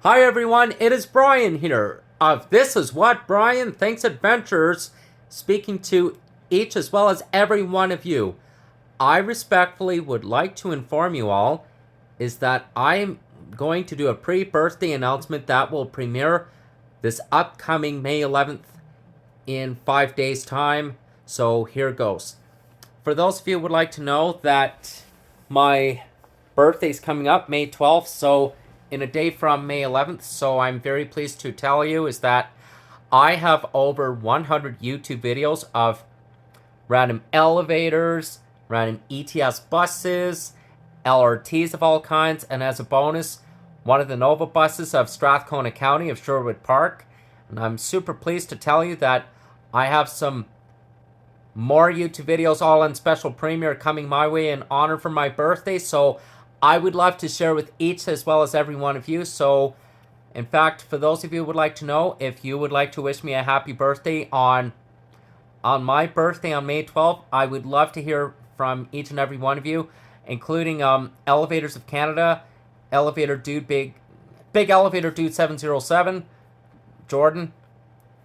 Hi everyone, it is Brian here of This Is What Brian Thinks Adventures, speaking to each as well as every one of you. I respectfully would like to inform you all is that I am going to do a pre-birthday announcement that will premiere this upcoming May 11th in 5 days time. So here goes. For those of you who would like to know that my birthday's coming up May 12th, so in a day from May 11th, so I'm very pleased to tell you is that I have over 100 YouTube videos of random elevators, random ETS buses, LRTs of all kinds, and as a bonus, one of the Nova buses of Strathcona County of Sherwood Park. And I'm super pleased to tell you that I have some more YouTube videos all on special premiere coming my way in honor for my birthday, so I would love to share with each as well as every one of you. So, in fact, for those of you who would like to know, if you would like to wish me a happy birthday on my birthday on May 12th, I would love to hear from each and every one of you, including Elevators of Canada, Elevator Dude, Big Elevator Dude 707, Jordan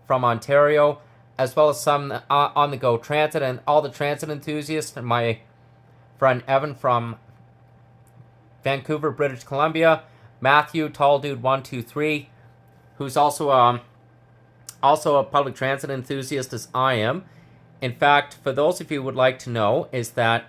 from Ontario, as well as some on the go transit and all the transit enthusiasts, and my friend Evan from Vancouver, British Columbia, Matthew, Tall Dude 123, who's also a public transit enthusiast as I am. In fact, for those of you who would like to know, is that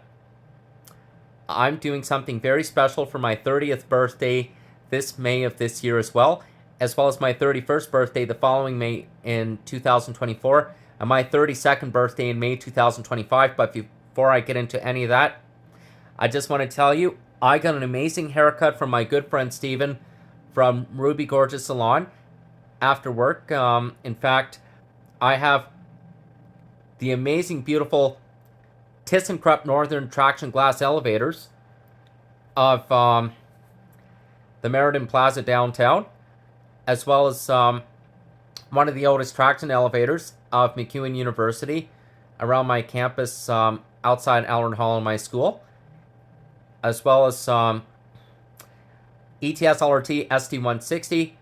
I'm doing something very special for my 30th birthday this May of this year as well as my 31st birthday the following May in 2024, and my 32nd birthday in May 2025. But before I get into any of that, I just want to tell you, I got an amazing haircut from my good friend Steven from Ruby Gorgeous Salon after work. In fact, I have the amazing, beautiful ThyssenKrupp Northern Traction Glass elevators of the Meriden Plaza downtown, as well as one of the oldest traction elevators of MacEwan University around my campus outside Allern Hall in my school, as well as ETS LRT SD160,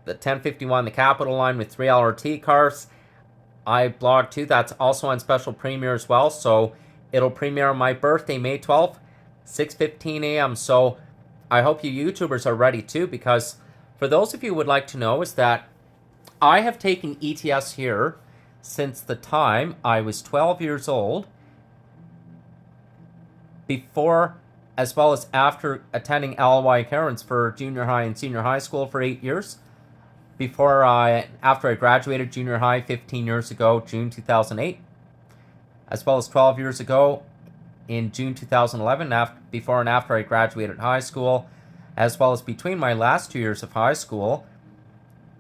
the 1051, the Capital Line with 3 LRT cars. I blog too, that's also on special premiere as well, so it'll premiere on my birthday, May 12th, 6:15 a.m. So I hope you YouTubers are ready too, because for those of you who would like to know is that I have taken ETS here since the time I was 12 years old, before as well as after attending LY Cairns for junior high and senior high school for 8 years, after I graduated junior high 15 years ago, June 2008, as well as 12 years ago in June 2011, before and after I graduated high school, as well as between my last 2 years of high school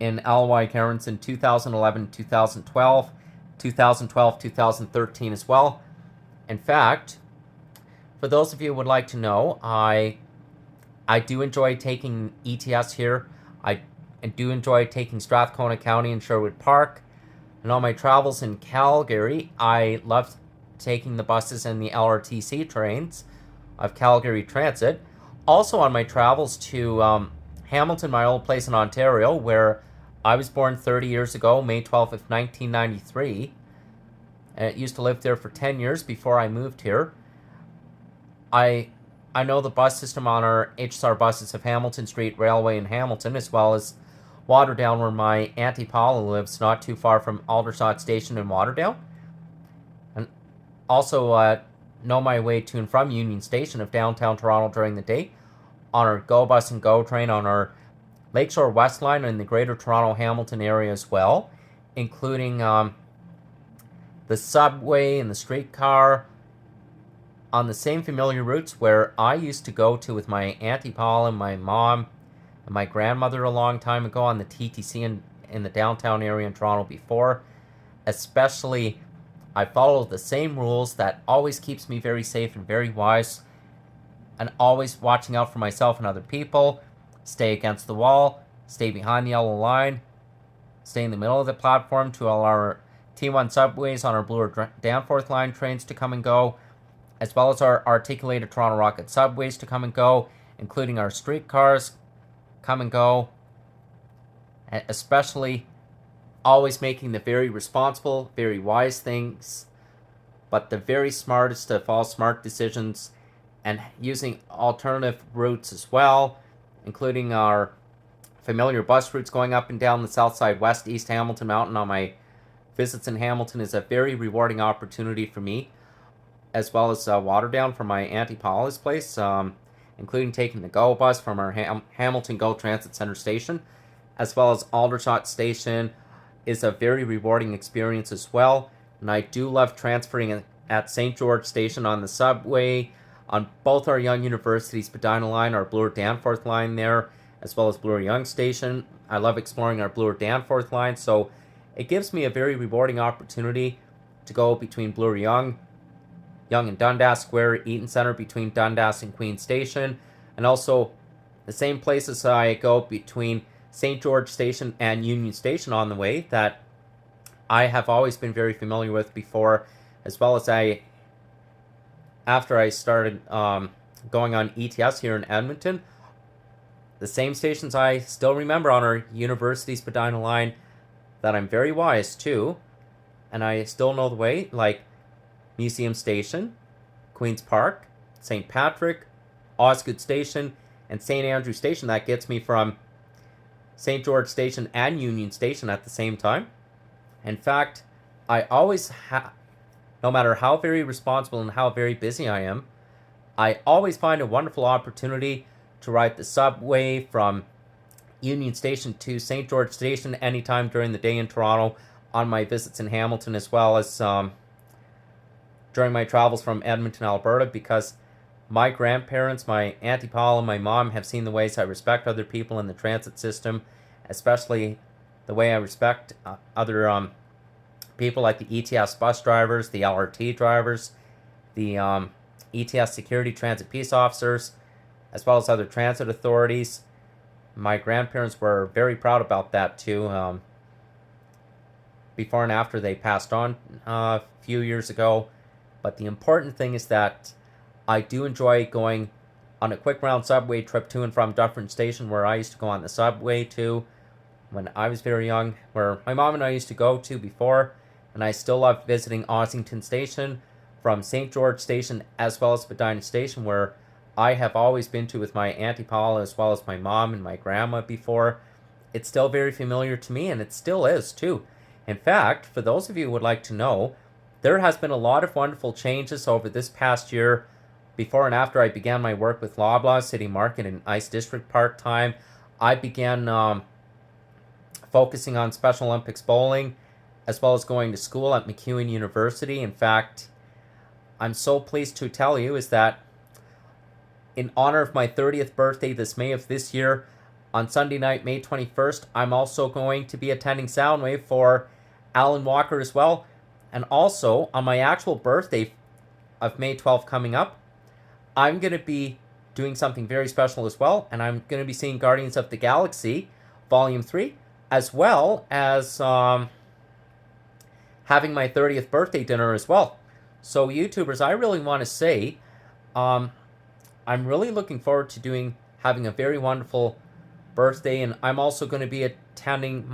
in LY Cairns in 2011, 2012, 2013 as well. In fact, for those of you who would like to know, I do enjoy taking ETS here. I do enjoy taking Strathcona County and Sherwood Park. And on my travels in Calgary, I love taking the buses and the LRTC trains of Calgary Transit. Also on my travels to Hamilton, my old place in Ontario, where I was born 30 years ago, May 12th of 1993. And I used to live there for 10 years before I moved here. I know the bus system on our HSR buses of Hamilton Street Railway in Hamilton, as well as Waterdown, where my Auntie Paula lives, not too far from Aldershot Station in Waterdown. And also know my way to and from Union Station of downtown Toronto during the day on our GO Bus and GO train on our Lakeshore West Line in the Greater Toronto Hamilton area as well, including the subway and the streetcar on the same familiar routes where I used to go to with my Auntie Paula and my mom and my grandmother a long time ago on the TTC in the downtown area in Toronto before. Especially, I follow the same rules that always keeps me very safe and very wise, and always watching out for myself and other people. Stay against the wall, stay behind the yellow line, stay in the middle of the platform to allow our T1 subways on our Bloor Danforth line trains to come and go, as well as our articulated Toronto Rocket subways to come and go, including our streetcars come and go, especially always making the very responsible, very wise things, but the very smartest of all smart decisions, and using alternative routes as well, including our familiar bus routes going up and down the south side, west, east Hamilton Mountain on my visits in Hamilton is a very rewarding opportunity for me, as well as Waterdown from my Auntie Paula's place, including taking the GO bus from our Hamilton GO Transit Center station, as well as Aldershot Station is a very rewarding experience as well. And I do love transferring at St. George Station on the subway, on both our Young University Spadina line, our Bloor Danforth line there, as well as Bloor Young Station. I love exploring our Bloor Danforth line, so it gives me a very rewarding opportunity to go between Bloor Young and Dundas Square, Eaton Centre between Dundas and Queen Station, and also the same places I go between St. George Station and Union Station on the way that I have always been very familiar with before, as well as after I started going on ETS here in Edmonton, the same stations I still remember on our University Spadina line that I'm very wise to, and I still know the way, like Museum Station, Queen's Park, St. Patrick, Osgood Station, and St. Andrew Station. That gets me from St. George Station and Union Station at the same time. In fact, I always no matter how very responsible and how very busy I am, I always find a wonderful opportunity to ride the subway from Union Station to St. George Station anytime during the day in Toronto on my visits in Hamilton, as well as during my travels from Edmonton, Alberta, because my grandparents, my Auntie Paula, and my mom have seen the ways I respect other people in the transit system, especially the way I respect other people like the ETS bus drivers, the LRT drivers, the ETS security transit peace officers, as well as other transit authorities. My grandparents were very proud about that too. Before and after they passed on a few years ago. But the important thing is that I do enjoy going on a quick round subway trip to and from Dufferin Station, where I used to go on the subway to when I was very young, where my mom and I used to go to before, and I still love visiting Ossington Station from St. George Station as well as Spadina Station, where I have always been to with my Auntie Paula as well as my mom and my grandma before. It's still very familiar to me, and it still is too. In fact, for those of you who would like to know, there has been a lot of wonderful changes over this past year. Before and after I began my work with Loblaw City Market and Ice District part-time, I began focusing on Special Olympics bowling, as well as going to school at MacEwan University. In fact, I'm so pleased to tell you is that in honor of my 30th birthday this May of this year, on Sunday night, May 21st, I'm also going to be attending Soundwave for Alan Walker as well. And also, on my actual birthday of May 12th coming up, I'm going to be doing something very special as well, and I'm going to be seeing Guardians of the Galaxy Volume 3, as well as having my 30th birthday dinner as well. So, YouTubers, I really want to say, I'm really looking forward to having a very wonderful birthday, and I'm also going to be attending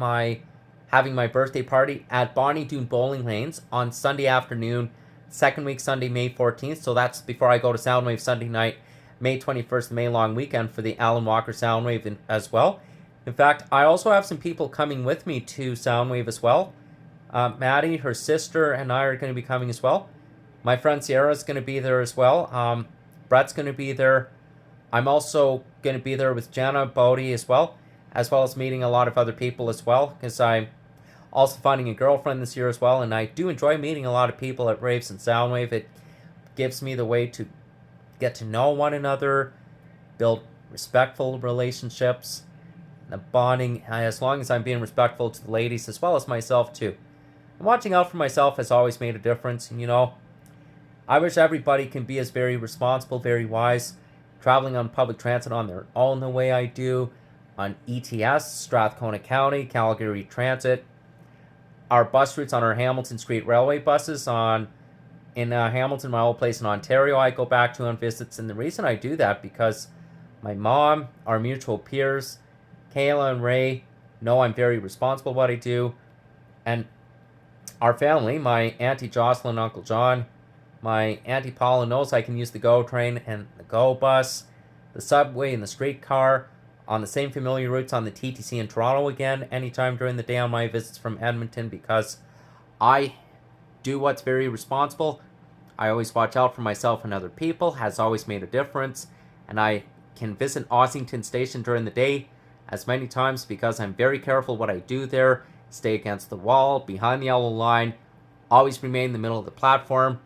having my birthday party at Bonnie Doon Bowling Lanes on Sunday afternoon, second week Sunday, May 14th. So that's before I go to Soundwave Sunday night, May 21st, the May long weekend for the Alan Walker Soundwave as well. In fact, I also have some people coming with me to Soundwave as well. Maddie, her sister, and I are going to be coming as well. My friend Sierra is going to be there as well. Brett's going to be there. I'm also going to be there with Jana Bodie as well as meeting a lot of other people as well, because I'm also finding a girlfriend this year as well, and I do enjoy meeting a lot of people at Raves and Soundwave. It gives me the way to get to know one another, build respectful relationships, the bonding, as long as I'm being respectful to the ladies as well as myself too. And watching out for myself has always made a difference, and I wish everybody can be as very responsible, very wise, traveling on public transit on their own the way I do, on ETS, Strathcona County, Calgary Transit, our bus routes on our Hamilton Street Railway buses in Hamilton, my old place in Ontario, I go back to on visits. And the reason I do that, because my mom, our mutual peers, Kayla and Ray, know I'm very responsible what I do. And our family, my Auntie Jocelyn, Uncle John, my Auntie Paula knows I can use the GO train and the GO bus, the subway and the streetcar on the same familiar routes on the TTC in Toronto again anytime during the day on my visits from Edmonton, because I do what's very responsible. I always watch out for myself and other people, has always made a difference, and I can visit Ossington Station during the day as many times because I'm very careful what I do there. Stay against the wall, behind the yellow line, always remain in the middle of the platform,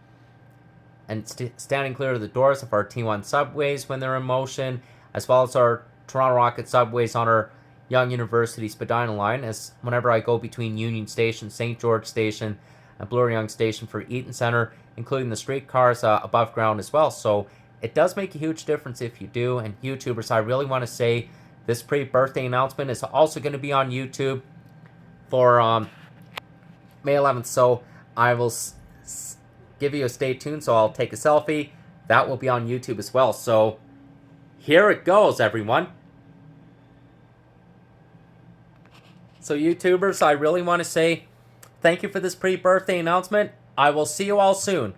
and standing clear of the doors of our T1 subways when they're in motion, as well as our Toronto Rocket subways on our Yonge University Spadina line, as whenever I go between Union Station, St. George Station, and Bloor-Yonge Station for Eaton Centre, including the streetcars above ground as well. So it does make a huge difference if you do. And YouTubers, I really want to say this pre-birthday announcement is also going to be on YouTube for May 11th. So I will give you a stay tuned. So I'll take a selfie. That will be on YouTube as well. So here it goes, everyone. So YouTubers, I really want to say thank you for this pre-birthday announcement. I will see you all soon.